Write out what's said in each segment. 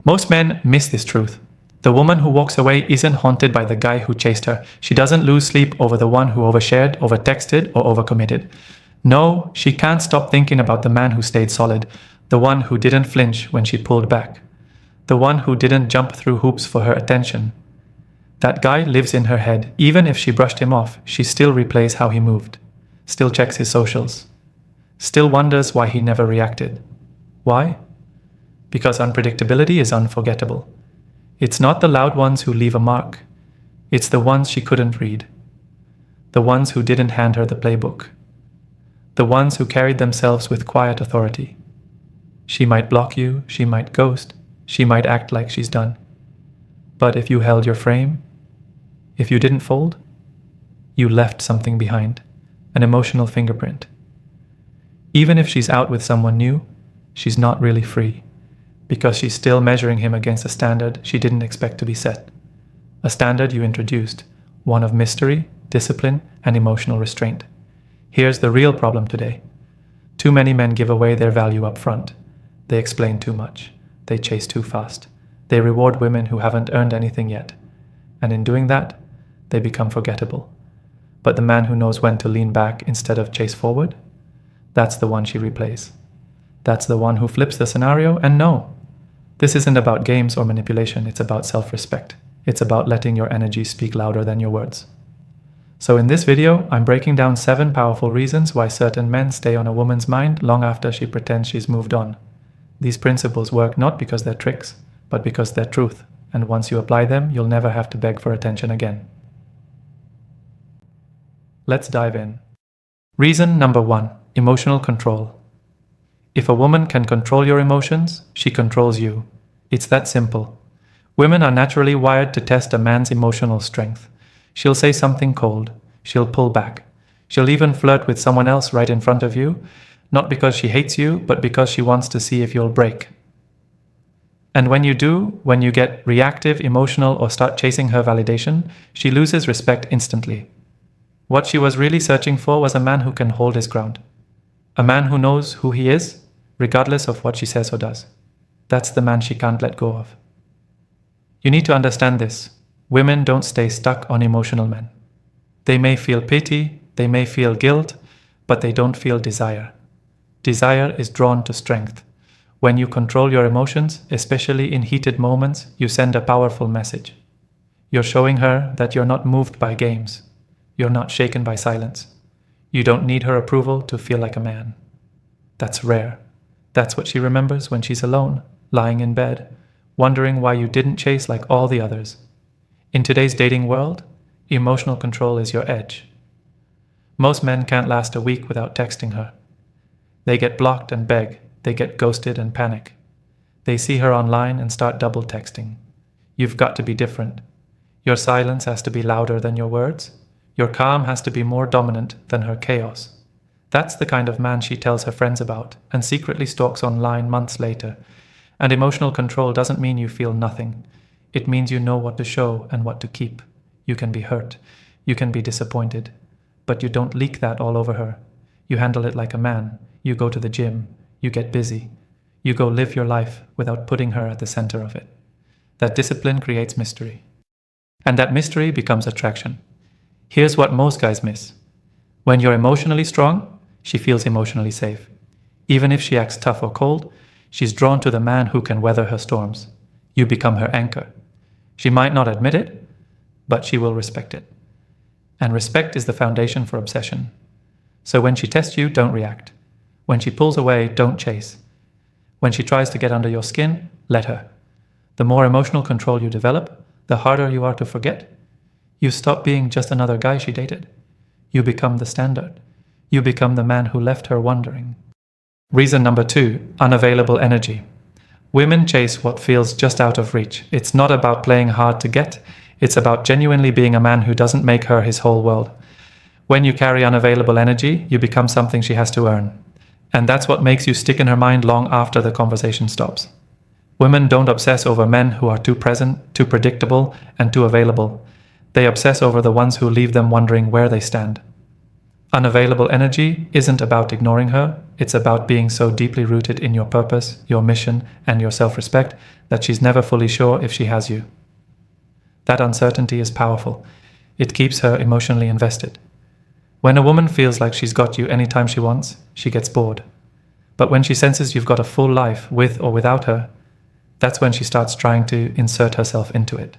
Most men miss this truth. The woman who walks away isn't haunted by the guy who chased her. She doesn't lose sleep over the one who overshared, overtexted, or overcommitted. No, she can't stop thinking about the man who stayed solid, the one who didn't flinch when she pulled back, the one who didn't jump through hoops for her attention. That guy lives in her head. Even if she brushed him off, she still replays how he moved, still checks his socials, still wonders why he never reacted. Why? Because unpredictability is unforgettable. It's not the loud ones who leave a mark. It's the ones she couldn't read. The ones who didn't hand her the playbook. The ones who carried themselves with quiet authority. She might block you, she might ghost, she might act like she's done. But if you held your frame, if you didn't fold, you left something behind, an emotional fingerprint. Even if she's out with someone new, she's not really free, because she's still measuring him against a standard she didn't expect to be set. A standard you introduced, one of mystery, discipline, and emotional restraint. Here's the real problem today. Too many men give away their value up front. They explain too much. They chase too fast. They reward women who haven't earned anything yet. And in doing that, they become forgettable. But the man who knows when to lean back instead of chase forward, that's the one she replays. That's the one who flips the scenario. And no, this isn't about games or manipulation. It's about self-respect. It's about letting your energy speak louder than your words. So in this video, I'm breaking down 7 powerful reasons why certain men stay on a woman's mind long after she pretends she's moved on. These principles work not because they're tricks, but because they're truth. And once you apply them, you'll never have to beg for attention again. Let's dive in. Reason number 1, emotional control. If a woman can control your emotions, she controls you. It's that simple. Women are naturally wired to test a man's emotional strength. She'll say something cold. She'll pull back. She'll even flirt with someone else right in front of you, not because she hates you, but because she wants to see if you'll break. And when you do, when you get reactive, emotional, or start chasing her validation, she loses respect instantly. What she was really searching for was a man who can hold his ground. A man who knows who he is, regardless of what she says or does. That's the man she can't let go of. You need to understand this. Women don't stay stuck on emotional men. They may feel pity, they may feel guilt, but they don't feel desire. Desire is drawn to strength. When you control your emotions, especially in heated moments, you send a powerful message. You're showing her that you're not moved by games. You're not shaken by silence. You don't need her approval to feel like a man. That's rare. That's what she remembers when she's alone, lying in bed, wondering why you didn't chase like all the others. In today's dating world, emotional control is your edge. Most men can't last a week without texting her. They get blocked and beg. They get ghosted and panic. They see her online and start double texting. You've got to be different. Your silence has to be louder than your words. Your calm has to be more dominant than her chaos. That's the kind of man she tells her friends about and secretly stalks online months later. And emotional control doesn't mean you feel nothing. It means you know what to show and what to keep. You can be hurt. You can be disappointed. But you don't leak that all over her. You handle it like a man. You go to the gym. You get busy. You go live your life without putting her at the center of it. That discipline creates mystery. And that mystery becomes attraction. Here's what most guys miss. When you're emotionally strong, she feels emotionally safe. Even if she acts tough or cold, she's drawn to the man who can weather her storms. You become her anchor. She might not admit it, but she will respect it. And respect is the foundation for obsession. So when she tests you, don't react. When she pulls away, don't chase. When she tries to get under your skin, let her. The more emotional control you develop, the harder you are to forget. You stop being just another guy she dated. You become the standard. You become the man who left her wondering. Reason number 2, unavailable energy. Women chase what feels just out of reach. It's not about playing hard to get. It's about genuinely being a man who doesn't make her his whole world. When you carry unavailable energy, you become something she has to earn. And that's what makes you stick in her mind long after the conversation stops. Women don't obsess over men who are too present, too predictable, and too available. They obsess over the ones who leave them wondering where they stand. Unavailable energy isn't about ignoring her. It's about being so deeply rooted in your purpose, your mission, and your self-respect that she's never fully sure if she has you. That uncertainty is powerful. It keeps her emotionally invested. When a woman feels like she's got you anytime she wants, she gets bored. But when she senses you've got a full life with or without her, that's when she starts trying to insert herself into it.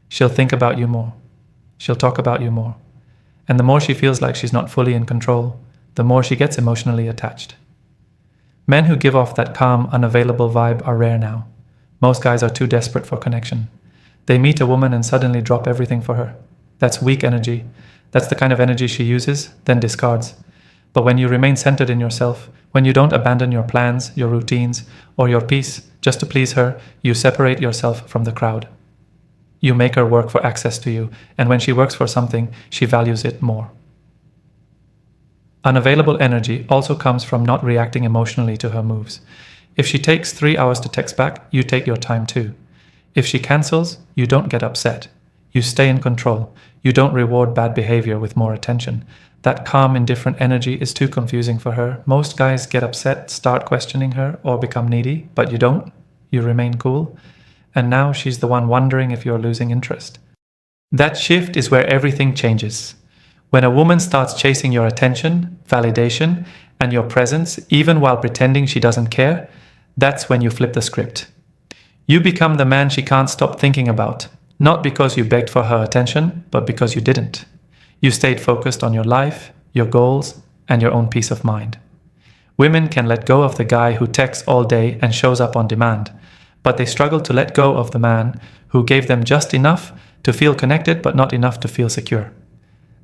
She'll think about you more. She'll talk about you more. And the more she feels like she's not fully in control, the more she gets emotionally attached. Men who give off that calm, unavailable vibe are rare now. Most guys are too desperate for connection. They meet a woman and suddenly drop everything for her. That's weak energy. That's the kind of energy she uses, then discards. But when you remain centered in yourself, when you don't abandon your plans, your routines, or your peace just to please her, you separate yourself from the crowd. You make her work for access to you, and when she works for something, she values it more. Unavailable energy also comes from not reacting emotionally to her moves. If she takes 3 hours to text back, you take your time too. If she cancels, you don't get upset. You stay in control. You don't reward bad behavior with more attention. That calm, indifferent energy is too confusing for her. Most guys get upset, start questioning her, or become needy, but you don't. You remain cool. And now she's the one wondering if you're losing interest. That shift is where everything changes. When a woman starts chasing your attention, validation, and your presence, even while pretending she doesn't care, that's when you flip the script. You become the man she can't stop thinking about, not because you begged for her attention, but because you didn't. You stayed focused on your life, your goals, and your own peace of mind. Women can let go of the guy who texts all day and shows up on demand, but they struggle to let go of the man who gave them just enough to feel connected but not enough to feel secure.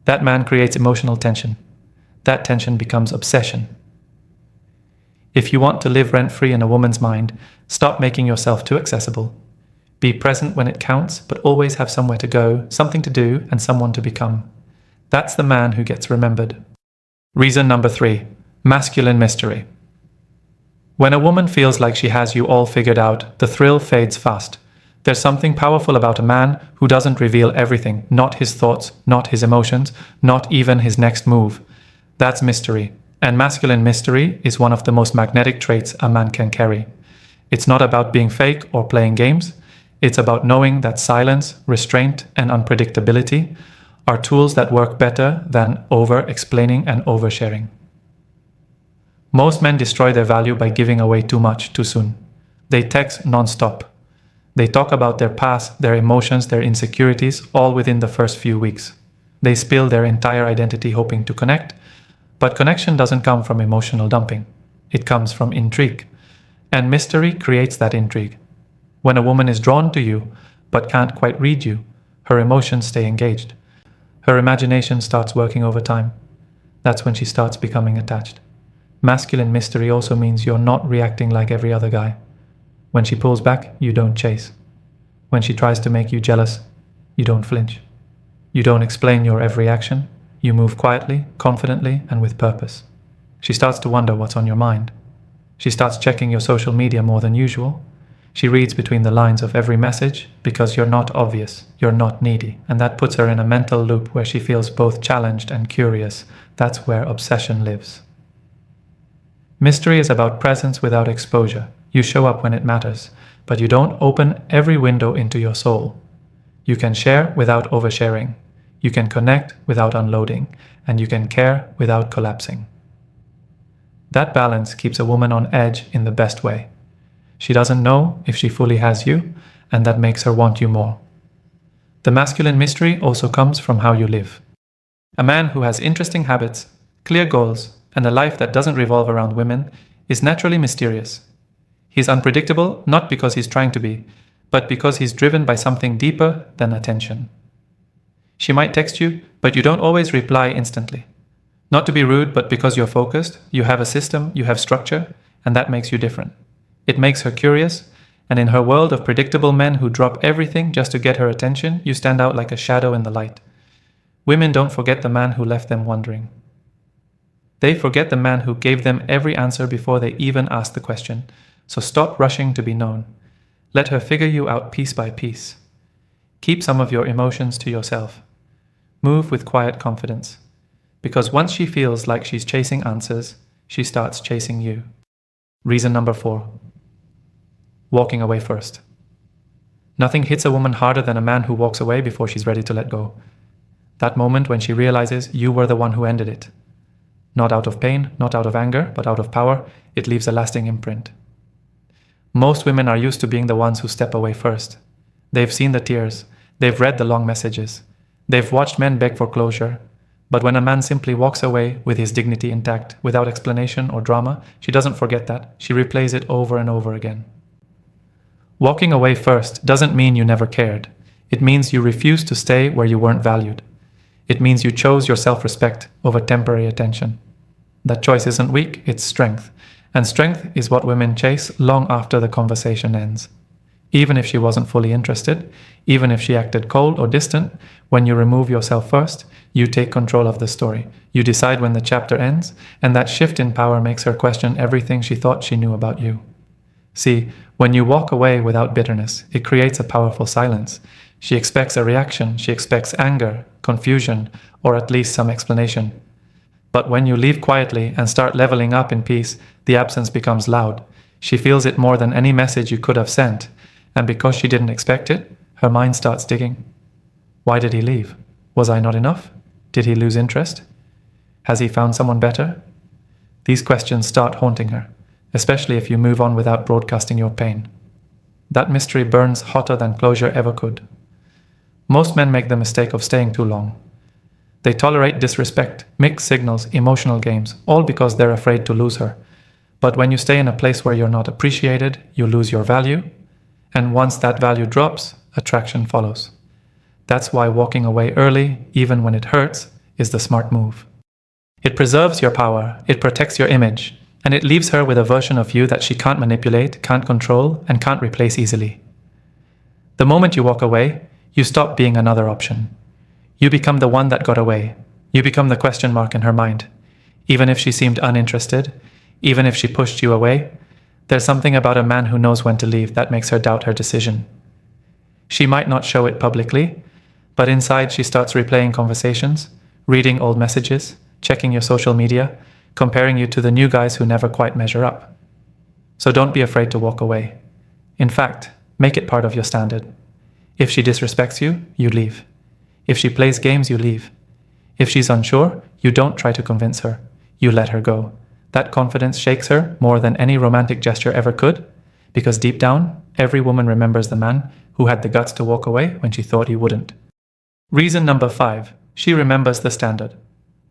That man creates emotional tension. That tension becomes obsession. If you want to live rent-free in a woman's mind, stop making yourself too accessible. Be present when it counts, but always have somewhere to go, something to do, and someone to become. That's the man who gets remembered. Reason number 3, masculine mystery. When a woman feels like she has you all figured out, the thrill fades fast. There's something powerful about a man who doesn't reveal everything, not his thoughts, not his emotions, not even his next move. That's mystery. And masculine mystery is one of the most magnetic traits a man can carry. It's not about being fake or playing games. It's about knowing that silence, restraint, and unpredictability are tools that work better than over-explaining and oversharing. Most men destroy their value by giving away too much too soon. They text non-stop. They talk about their past, their emotions, their insecurities, all within the first few weeks. They spill their entire identity hoping to connect, but connection doesn't come from emotional dumping. It comes from intrigue. And mystery creates that intrigue. When a woman is drawn to you, but can't quite read you, her emotions stay engaged. Her imagination starts working over time. That's when she starts becoming attached. Masculine mystery also means you're not reacting like every other guy. When she pulls back, you don't chase. When she tries to make you jealous, you don't flinch. You don't explain your every action. You move quietly, confidently, and with purpose. She starts to wonder what's on your mind. She starts checking your social media more than usual. She reads between the lines of every message because you're not obvious, you're not needy, and that puts her in a mental loop where she feels both challenged and curious. That's where obsession lives. Mystery is about presence without exposure. You show up when it matters, but you don't open every window into your soul. You can share without oversharing. You can connect without unloading, and you can care without collapsing. That balance keeps a woman on edge in the best way. She doesn't know if she fully has you, and that makes her want you more. The masculine mystery also comes from how you live. A man who has interesting habits, clear goals, and a life that doesn't revolve around women is naturally mysterious. He's unpredictable not because he's trying to be, but because he's driven by something deeper than attention. She might text you, but you don't always reply instantly. Not to be rude, but because you're focused, you have a system, you have structure, and that makes you different. It makes her curious, and in her world of predictable men who drop everything just to get her attention, you stand out like a shadow in the light. Women don't forget the man who left them wondering. They forget the man who gave them every answer before they even asked the question. So stop rushing to be known. Let her figure you out piece by piece. Keep some of your emotions to yourself. Move with quiet confidence. Because once she feels like she's chasing answers, she starts chasing you. Reason number 4. walking away first. Nothing hits a woman harder than a man who walks away before she's ready to let go. That moment when she realizes you were the one who ended it. Not out of pain, not out of anger, but out of power, it leaves a lasting imprint. Most women are used to being the ones who step away first. They've seen the tears, they've read the long messages, they've watched men beg for closure. But when a man simply walks away with his dignity intact, without explanation or drama, she doesn't forget that. She replays it over and over again. Walking away first doesn't mean you never cared. It means you refused to stay where you weren't valued. It means you chose your self-respect over temporary attention. That choice isn't weak, it's strength. And strength is what women chase long after the conversation ends. Even if she wasn't fully interested, even if she acted cold or distant, when you remove yourself first, you take control of the story. You decide when the chapter ends, and that shift in power makes her question everything she thought she knew about you. See, when you walk away without bitterness, it creates a powerful silence. She expects a reaction, she expects anger, confusion, or at least some explanation. But when you leave quietly and start leveling up in peace, the absence becomes loud. She feels it more than any message you could have sent. And because she didn't expect it, her mind starts digging. Why did he leave? Was I not enough? Did he lose interest? Has he found someone better? These questions start haunting her, especially if you move on without broadcasting your pain. That mystery burns hotter than closure ever could. Most men make the mistake of staying too long. They tolerate disrespect, mixed signals, emotional games, all because they're afraid to lose her. But when you stay in a place where you're not appreciated, you lose your value. And once that value drops, attraction follows. That's why walking away early, even when it hurts, is the smart move. It preserves your power, it protects your image, and it leaves her with a version of you that she can't manipulate, can't control, and can't replace easily. The moment you walk away, you stop being another option. You become the one that got away. You become the question mark in her mind. Even if she seemed uninterested, even if she pushed you away, there's something about a man who knows when to leave that makes her doubt her decision. She might not show it publicly, but inside she starts replaying conversations, reading old messages, checking your social media, comparing you to the new guys who never quite measure up. So don't be afraid to walk away. In fact, make it part of your standard. If she disrespects you, you leave. If she plays games, you leave. If she's unsure, you don't try to convince her. You let her go. That confidence shakes her more than any romantic gesture ever could, because deep down, every woman remembers the man who had the guts to walk away when she thought he wouldn't. Reason number 5, she remembers the standard.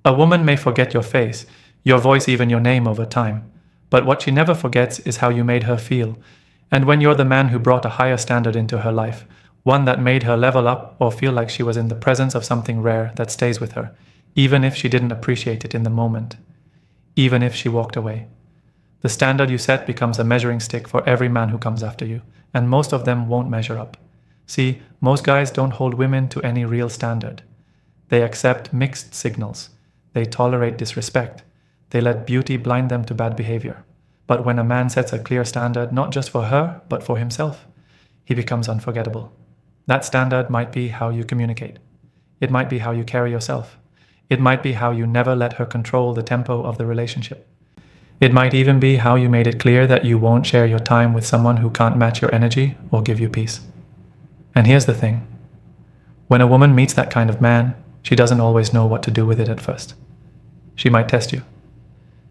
A woman may forget your face, your voice, even your name over time, but what she never forgets is how you made her feel. And when you're the man who brought a higher standard into her life, one that made her level up or feel like she was in the presence of something rare that stays with her, even if she didn't appreciate it in the moment. Even if she walked away. The standard you set becomes a measuring stick for every man who comes after you, and most of them won't measure up. See, most guys don't hold women to any real standard. They accept mixed signals. They tolerate disrespect. They let beauty blind them to bad behavior. But when a man sets a clear standard, not just for her, but for himself, he becomes unforgettable. That standard might be how you communicate. It might be how you carry yourself. It might be how you never let her control the tempo of the relationship. It might even be how you made it clear that you won't share your time with someone who can't match your energy or give you peace. And here's the thing. When a woman meets that kind of man, she doesn't always know what to do with it at first. She might test you.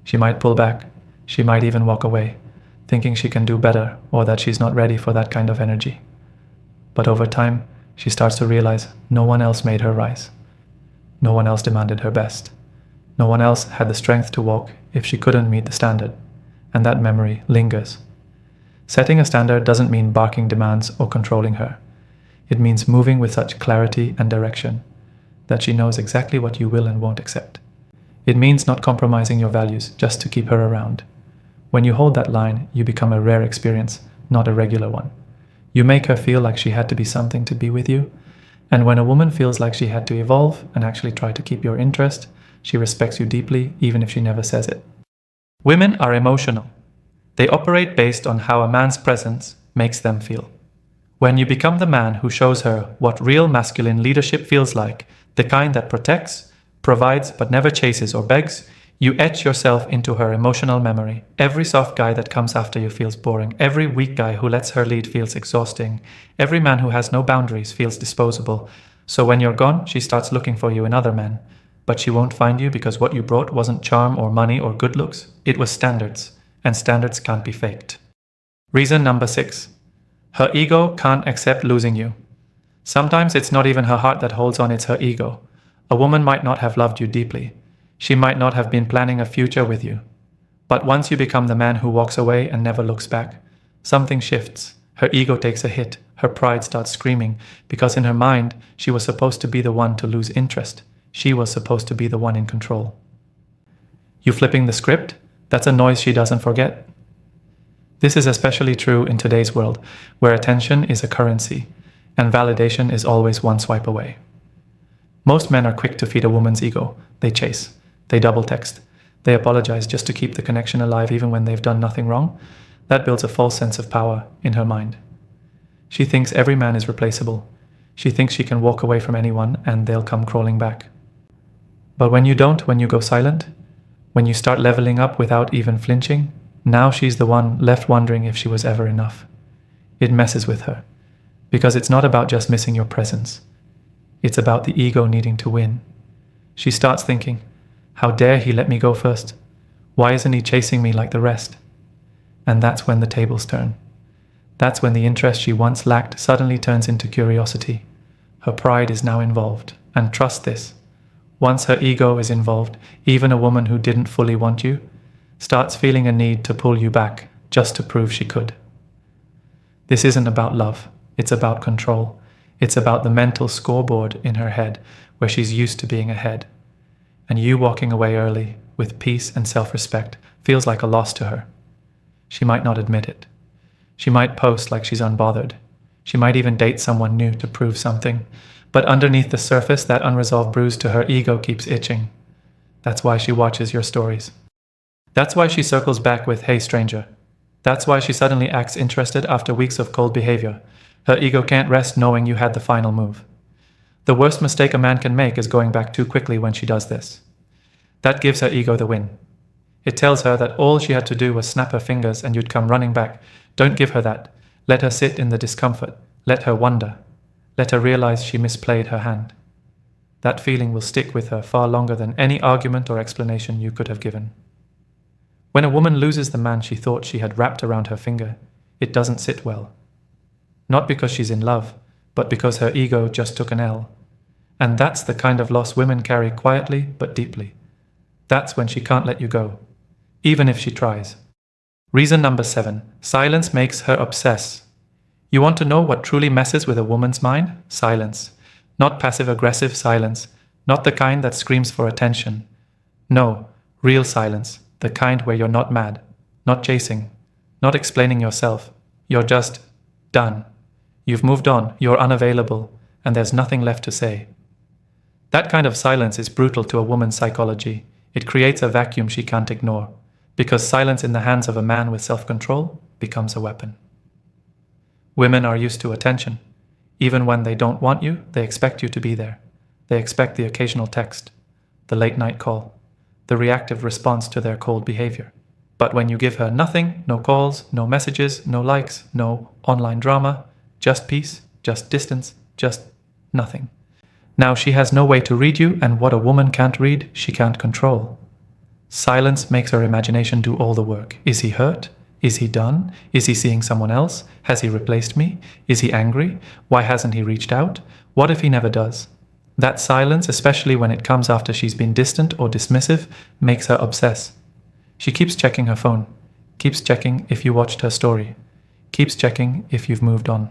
She might pull back. She might even walk away, thinking she can do better or that she's not ready for that kind of energy. But over time, she starts to realize no one else made her rise. No one else demanded her best. No one else had the strength to walk if she couldn't meet the standard, and that memory lingers. Setting a standard doesn't mean barking demands or controlling her. It means moving with such clarity and direction that she knows exactly what you will and won't accept. It means not compromising your values just to keep her around. When you hold that line, you become a rare experience, not a regular one. You make her feel like she had to be something to be with you, and when a woman feels like she had to evolve and actually try to keep your interest, she respects you deeply, even if she never says it. Women are emotional. They operate based on how a man's presence makes them feel. When you become the man who shows her what real masculine leadership feels like, the kind that protects, provides but never chases or begs, You etch yourself into her emotional memory. Every soft guy that comes after you feels boring. Every weak guy who lets her lead feels exhausting. Every man who has no boundaries feels disposable. So when you're gone, she starts looking for you in other men. But she won't find you because what you brought wasn't charm or money or good looks. It was standards. And standards can't be faked. Reason number 6. Her ego can't accept losing you. Sometimes it's not even her heart that holds on, it's her ego. A woman might not have loved you deeply. She might not have been planning a future with you. But once you become the man who walks away and never looks back, something shifts. Her ego takes a hit. Her pride starts screaming because in her mind, she was supposed to be the one to lose interest. She was supposed to be the one in control. You flipping the script? That's a noise she doesn't forget. This is especially true in today's world, where attention is a currency, and validation is always one swipe away. Most men are quick to feed a woman's ego. They chase. They double text. They apologize just to keep the connection alive even when they've done nothing wrong. That builds a false sense of power in her mind. She thinks every man is replaceable. She thinks she can walk away from anyone and they'll come crawling back. But when you don't, when you go silent, when you start leveling up without even flinching, now she's the one left wondering if she was ever enough. It messes with her, because it's not about just missing your presence. It's about the ego needing to win. She starts thinking, how dare he let me go first? Why isn't he chasing me like the rest? And that's when the tables turn. That's when the interest she once lacked suddenly turns into curiosity. Her pride is now involved. And trust this, once her ego is involved, even a woman who didn't fully want you starts feeling a need to pull you back just to prove she could. This isn't about love. It's about control. It's about the mental scoreboard in her head where she's used to being ahead. And you walking away early with peace and self-respect feels like a loss to her. She might not admit it. She might post like she's unbothered. She might even date someone new to prove something. But underneath the surface, that unresolved bruise to her ego keeps itching. That's why she watches your stories. That's why she circles back with, "Hey, stranger." That's why she suddenly acts interested after weeks of cold behavior. Her ego can't rest knowing you had the final move. The worst mistake a man can make is going back too quickly when she does this. That gives her ego the win. It tells her that all she had to do was snap her fingers and you'd come running back. Don't give her that. Let her sit in the discomfort. Let her wonder. Let her realize she misplayed her hand. That feeling will stick with her far longer than any argument or explanation you could have given. When a woman loses the man she thought she had wrapped around her finger, it doesn't sit well. Not because she's in love, but because her ego just took an L. And that's the kind of loss women carry quietly but deeply. That's when she can't let you go, even if she tries. Reason number 7. Silence makes her obsess. You want to know what truly messes with a woman's mind? Silence. Not passive-aggressive silence. Not the kind that screams for attention. No, real silence. The kind where you're not mad, not chasing, not explaining yourself. You're just done. You've moved on, you're unavailable, and there's nothing left to say. That kind of silence is brutal to a woman's psychology. It creates a vacuum she can't ignore, because silence in the hands of a man with self-control becomes a weapon. Women are used to attention. Even when they don't want you, they expect you to be there. They expect the occasional text, the late-night call, the reactive response to their cold behavior. But when you give her nothing, no calls, no messages, no likes, no online drama, just peace, just distance, just nothing. Now she has no way to read you, and what a woman can't read, she can't control. Silence makes her imagination do all the work. Is he hurt? Is he done? Is he seeing someone else? Has he replaced me? Is he angry? Why hasn't he reached out? What if he never does? That silence, especially when it comes after she's been distant or dismissive, makes her obsess. She keeps checking her phone, keeps checking if you watched her story, keeps checking if you've moved on.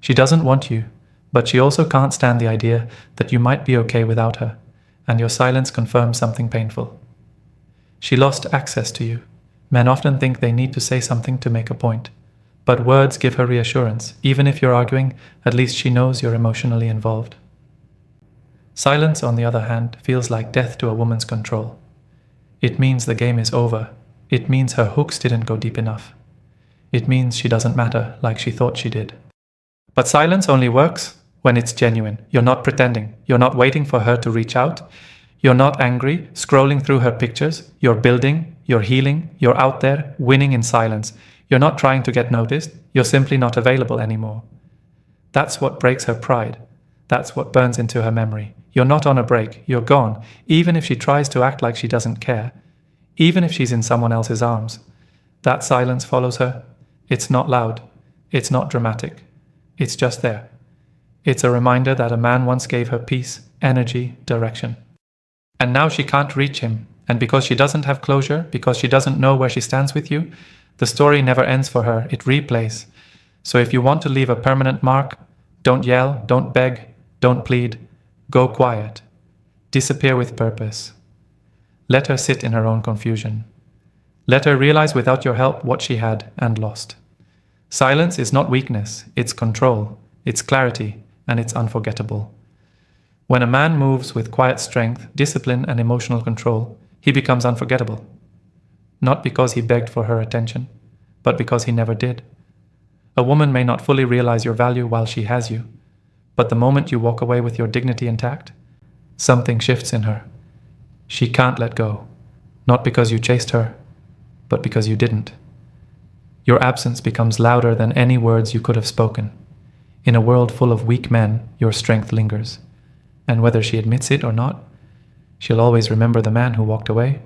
She doesn't want you, but she also can't stand the idea that you might be okay without her, and your silence confirms something painful. She lost access to you. Men often think they need to say something to make a point, but words give her reassurance. Even if you're arguing, at least she knows you're emotionally involved. Silence, on the other hand, feels like death to a woman's control. It means the game is over. It means her hooks didn't go deep enough. It means she doesn't matter like she thought she did. But silence only works when it's genuine. You're not pretending. You're not waiting for her to reach out. You're not angry, scrolling through her pictures. You're building, you're healing, you're out there, winning in silence. You're not trying to get noticed. You're simply not available anymore. That's what breaks her pride. That's what burns into her memory. You're not on a break. You're gone. Even if she tries to act like she doesn't care. Even if she's in someone else's arms. That silence follows her. It's not loud. It's not dramatic. It's just there. It's a reminder that a man once gave her peace, energy, direction. And now she can't reach him. And because she doesn't have closure, because she doesn't know where she stands with you, the story never ends for her. It replays. So if you want to leave a permanent mark, don't yell, don't beg, don't plead. Go quiet. Disappear with purpose. Let her sit in her own confusion. Let her realize without your help what she had and lost. Silence is not weakness, it's control, it's clarity, and it's unforgettable. When a man moves with quiet strength, discipline, and emotional control, he becomes unforgettable. Not because he begged for her attention, but because he never did. A woman may not fully realize your value while she has you, but the moment you walk away with your dignity intact, something shifts in her. She can't let go, not because you chased her, but because you didn't. Your absence becomes louder than any words you could have spoken. In a world full of weak men, your strength lingers. And whether she admits it or not, she'll always remember the man who walked away.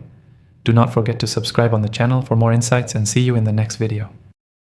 Do not forget to subscribe on the channel for more insights and see you in the next video.